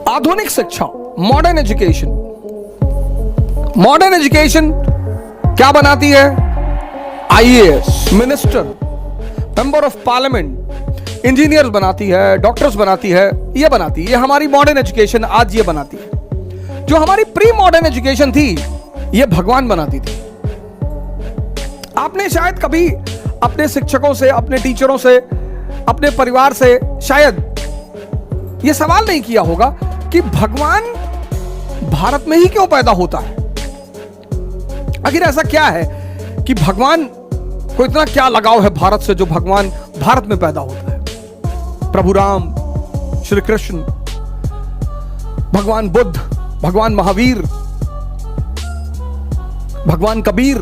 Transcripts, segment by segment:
आधुनिक शिक्षा, modern education, modern education क्या बनाती है? IAS, minister, member of parliament, engineers बनाती है, डॉक्टर्स बनाती है, ये बनाती है। ये हमारी मॉडर्न एजुकेशन आज ये बनाती है। जो हमारी प्री मॉडर्न एजुकेशन थी, ये भगवान बनाती थी। आपने शायद कभी अपने शिक्षकों से, अपने टीचरों से, अपने परिवार से शायद यह सवाल नहीं किया होगा कि भगवान भारत में ही क्यों पैदा होता है? आखिर ऐसा क्या है कि भगवान को इतना क्या लगाव है भारत से जो भगवान भारत में पैदा होता है? प्रभु राम, श्री कृष्ण, भगवान बुद्ध, भगवान महावीर, भगवान कबीर,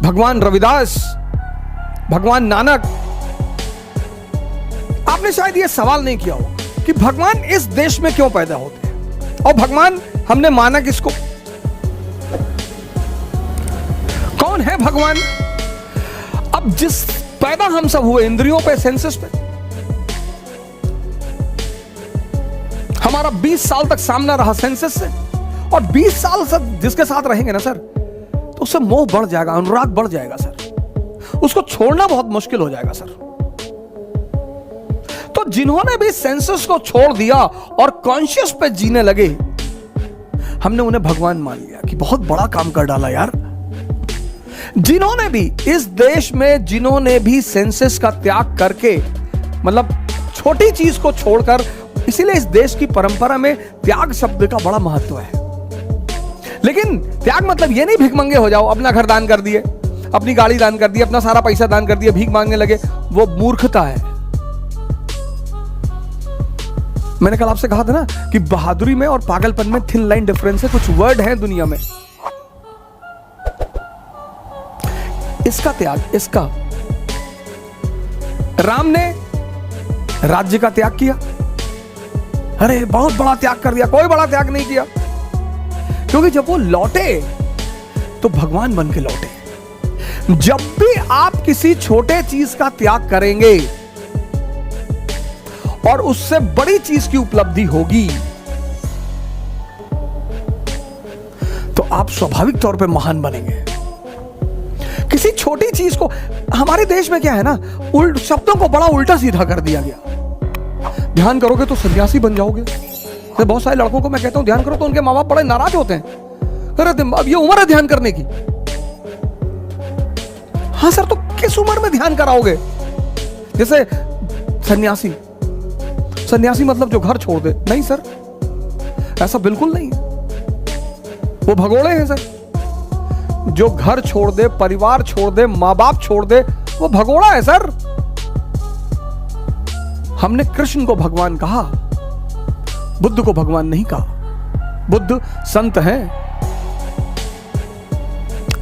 भगवान रविदास, भगवान नानक। आपने शायद यह सवाल नहीं किया होगा कि भगवान इस देश में क्यों पैदा होते हैं, और भगवान हमने माना किसको? कौन है भगवान? अब जिस पैदा हम सब हुए इंद्रियों पे, सेंसेस पे, हमारा 20 साल तक सामना रहा सेंसेस से, और 20 साल से जिसके साथ रहेंगे ना सर, तो उससे मोह बढ़ जाएगा, अनुराग बढ़ जाएगा सर, उसको छोड़ना बहुत मुश्किल हो जाएगा सर। तो जिन्होंने भी सेंसेस को छोड़ दिया और कॉन्शियस पे जीने लगे, हमने उन्हें भगवान मान लिया कि बहुत बड़ा काम कर डाला यार। जिन्होंने भी इस देश में, जिन्होंने भी सेंसेस का त्याग करके, मतलब छोटी चीज को छोड़कर, इसीलिए इस देश की परंपरा में त्याग शब्द का बड़ा महत्व है। लेकिन त्याग मतलब ये नहीं भिखमंगे हो जाओ, अपना घर दान कर दिए, अपनी गाड़ी दान कर दी, अपना सारा पैसा दान कर दिया, भीख मांगने लगे, वो मूर्खता है। मैंने कल आपसे कहा था ना कि बहादुरी में और पागलपन में थिन लाइन डिफरेंस है। कुछ वर्ड हैं दुनिया में, इसका त्याग, इसका राम ने राज्य का त्याग किया, अरे बहुत बड़ा त्याग कर दिया। कोई बड़ा त्याग नहीं किया, क्योंकि जब वो लौटे तो भगवान बन के लौटे। जब भी आप किसी छोटे चीज का त्याग करेंगे और उससे बड़ी चीज की उपलब्धि होगी, तो आप स्वाभाविक तौर पे महान बनेंगे। किसी छोटी चीज को, हमारे देश में क्या है ना, शब्दों को बड़ा उल्टा सीधा कर दिया गया। ध्यान करोगे तो सन्यासी बन जाओगे। तो बहुत सारे लड़कों को मैं कहता हूं ध्यान करो, तो उनके माँ बाप बड़े नाराज होते हैं। अरे अब ये उम्र है ध्यान करने की। हाँ सर, तो किस उम्र में ध्यान कराओगे? जैसे सन्यासी, सन्यासी मतलब जो घर छोड़ दे? नहीं सर, ऐसा बिल्कुल नहीं है। वो भगोड़े हैं सर। जो घर छोड़ दे, परिवार छोड़ दे, मां बाप छोड़ दे, वो भगोड़ा है सर। हमने कृष्ण को भगवान कहा, बुद्ध को भगवान नहीं कहा। बुद्ध संत हैं,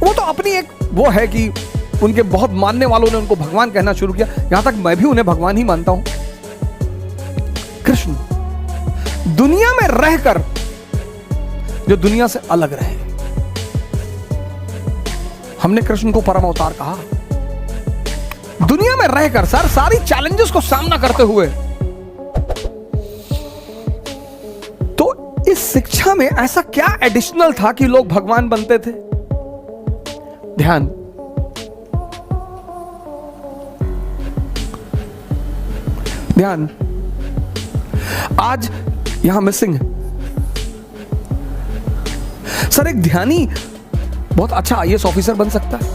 वो तो अपनी एक वो है कि उनके बहुत मानने वालों ने उनको भगवान कहना शुरू किया। यहां तक मैं भी उन्हें भगवान ही मानता हूं। कृष्ण दुनिया में रहकर जो दुनिया से अलग रहे, हमने कृष्ण को परम अवतार कहा। दुनिया में रहकर सर, सारी चैलेंजेस को सामना करते हुए। तो इस शिक्षा में ऐसा क्या एडिशनल था कि लोग भगवान बनते थे? ध्यान, ध्यान आज यहां मिसिंग है सर। एक ध्यानी बहुत अच्छा आईएएस ऑफिसर बन सकता है,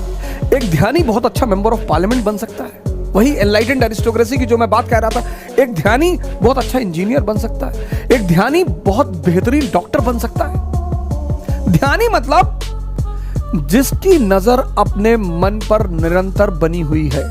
एक ध्यानी बहुत अच्छा मेंबर ऑफ पार्लियामेंट बन सकता है। वही एनलाइटेंड एरिस्टोक्रेसी की जो मैं बात कह रहा था, एक ध्यानी बहुत अच्छा इंजीनियर बन सकता है, एक ध्यानी बहुत बेहतरीन डॉक्टर बन सकता है। ध्यानी मतलब जिसकी नजर अपने मन पर निरंतर बनी हुई है।